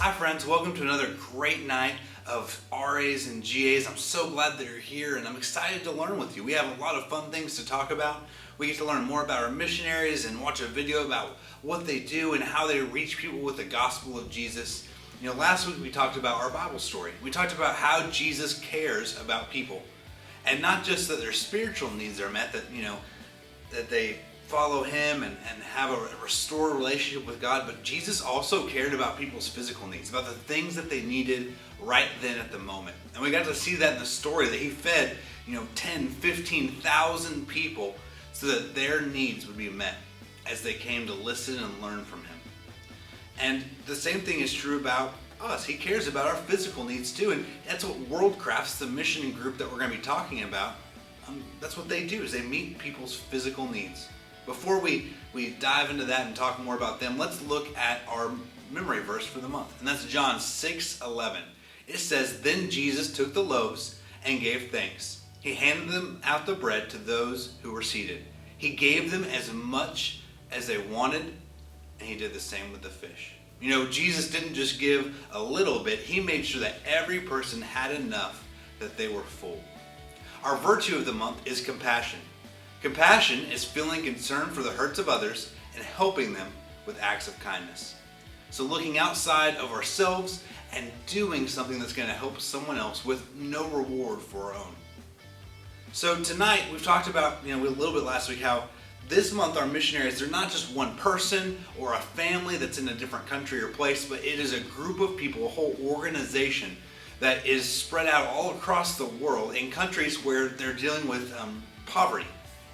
Hi friends, welcome to another great night of RAs and GAs. I'm so glad that you're here and I'm excited to learn with you. We have a lot of fun things to talk about. We get to learn more about our missionaries and watch a video about what they do and how they reach people with the gospel of Jesus. You know, last week we talked about our Bible story. We talked about how Jesus cares about people. And not just that their spiritual needs are met, that they follow him and have a restored relationship with God, but Jesus also cared about people's physical needs, about the things that they needed right then at the moment. And we got to see that in the story that he fed, 10, 15,000 people so that their needs would be met as they came to listen and learn from him. And the same thing is true about us. He cares about our physical needs too, and that's what WorldCrafts, the mission group that we're going to be talking about, that's what they do, is they meet people's physical needs. Before we dive into that and talk more about them, let's look at our memory verse for the month. And that's John 6:11. It says, "Then Jesus took the loaves and gave thanks. He handed them out the bread to those who were seated. He gave them as much as they wanted, and he did the same with the fish." Jesus didn't just give a little bit. He made sure that every person had enough that they were full. Our virtue of the month is compassion. Compassion is feeling concern for the hurts of others and helping them with acts of kindness. So looking outside of ourselves and doing something that's going to help someone else with no reward for our own. So tonight we've talked about, a little bit last week, how this month our missionaries, they're not just one person or a family that's in a different country or place, but it is a group of people, a whole organization that is spread out all across the world in countries where they're dealing with poverty.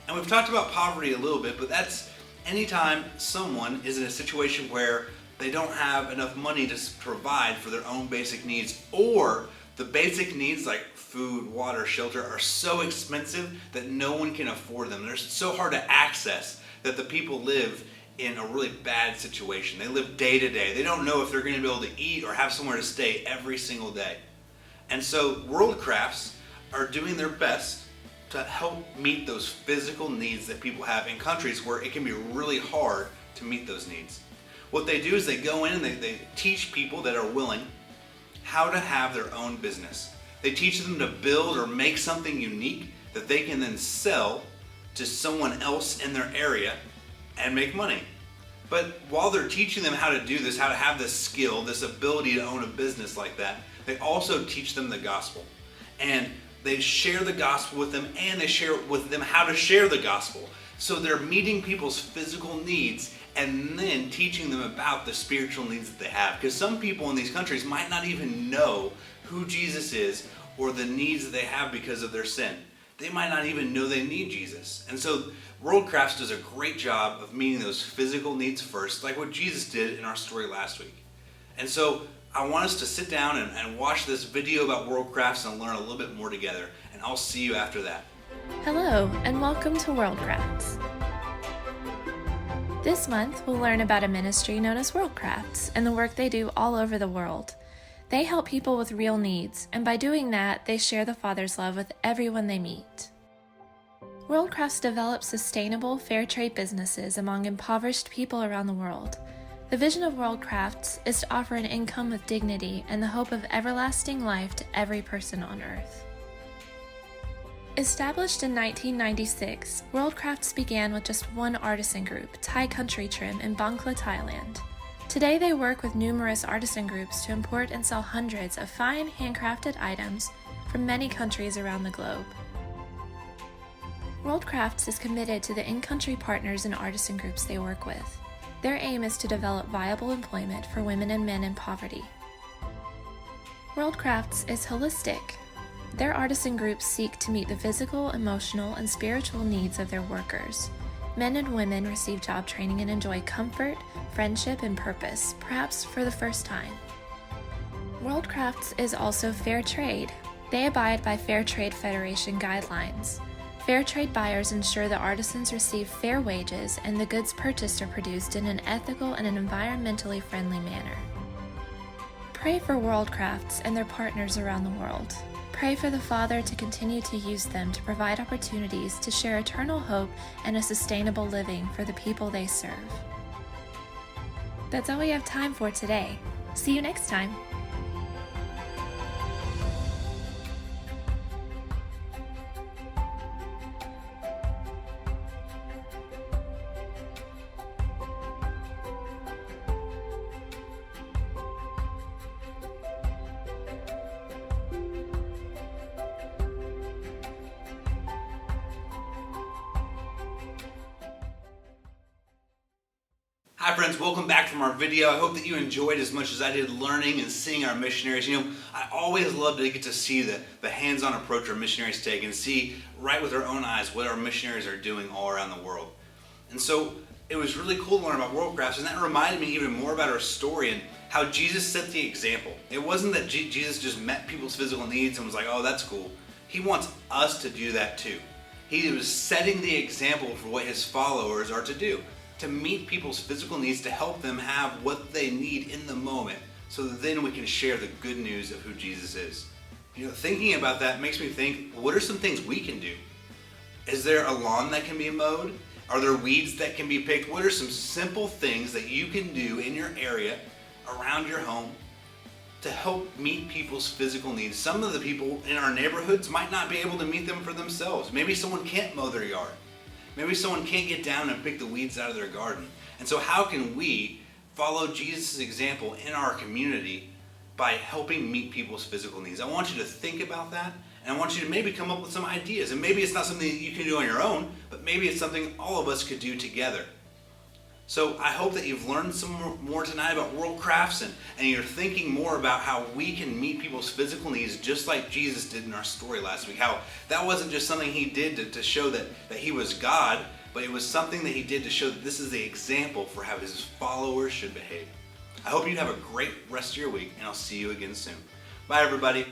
And we've talked about poverty a little bit, but that's anytime someone is in a situation where they don't have enough money to provide for their own basic needs, or the basic needs like food, water, shelter are so expensive that no one can afford them. They're so hard to access that the people live in a really bad situation. They live day to day. They don't know if they're going to be able to eat or have somewhere to stay every single day. And so WorldCrafts are doing their best to help meet those physical needs that people have in countries where it can be really hard to meet those needs. What they do is they go in and they teach people that are willing how to have their own business. They teach them to build or make something unique that they can then sell to someone else in their area and make money. But while they're teaching them how to do this, how to have this skill, this ability to own a business like that, they also teach them the gospel. And they share the gospel with them, and they share with them how to share the gospel. So they're meeting people's physical needs and then teaching them about the spiritual needs that they have. Because some people in these countries might not even know who Jesus is or the needs that they have because of their sin. They might not even know they need Jesus. And so WorldCrafts does a great job of meeting those physical needs first, like what Jesus did in our story last week. And so I want us to sit down and watch this video about WorldCrafts and learn a little bit more together. And I'll see you after that. Hello, and welcome to WorldCrafts. This month, we'll learn about a ministry known as WorldCrafts and the work they do all over the world. They help people with real needs, and by doing that, they share the Father's love with everyone they meet. WorldCrafts develops sustainable, fair trade businesses among impoverished people around the world. The vision of WorldCrafts is to offer an income with dignity and the hope of everlasting life to every person on earth. Established in 1996, WorldCrafts began with just one artisan group, Thai Country Trim in Bangla, Thailand. Today they work with numerous artisan groups to import and sell hundreds of fine handcrafted items from many countries around the globe. WorldCrafts is committed to the in-country partners and artisan groups they work with. Their aim is to develop viable employment for women and men in poverty. WorldCrafts is holistic. Their artisan groups seek to meet the physical, emotional, and spiritual needs of their workers. Men and women receive job training and enjoy comfort, friendship, and purpose, perhaps for the first time. WorldCrafts is also fair trade. They abide by Fair Trade Federation guidelines. Fair trade buyers ensure that artisans receive fair wages and the goods purchased are produced in an ethical and an environmentally friendly manner. Pray for WorldCrafts and their partners around the world. Pray for the Father to continue to use them to provide opportunities to share eternal hope and a sustainable living for the people they serve. That's all we have time for today. See you next time. Hi friends, welcome back from our video. I hope that you enjoyed as much as I did learning and seeing our missionaries. You know, I always love to get to see the hands-on approach our missionaries take and see right with our own eyes what our missionaries are doing all around the world. And so it was really cool to learn about World Crafts, and that reminded me even more about our story and how Jesus set the example. It wasn't that Jesus just met people's physical needs and was like, oh, that's cool. He wants us to do that too. He was setting the example for what his followers are to do, to meet people's physical needs, to help them have what they need in the moment, so that then we can share the good news of who Jesus is. You know, thinking about that makes me think, what are some things we can do? Is there a lawn that can be mowed? Are there weeds that can be picked? What are some simple things that you can do in your area, around your home, to help meet people's physical needs? Some of the people in our neighborhoods might not be able to meet them for themselves. Maybe someone can't mow their yard. Maybe someone can't get down and pick the weeds out of their garden. And so how can we follow Jesus' example in our community by helping meet people's physical needs? I want you to think about that, and I want you to maybe come up with some ideas. And maybe it's not something that you can do on your own, but maybe it's something all of us could do together. So I hope that you've learned some more tonight about World Crafts, and you're thinking more about how we can meet people's physical needs just like Jesus did in our story last week. How that wasn't just something he did to show that he was God, but it was something that he did to show that this is the example for how his followers should behave. I hope you have a great rest of your week, and I'll see you again soon. Bye, everybody.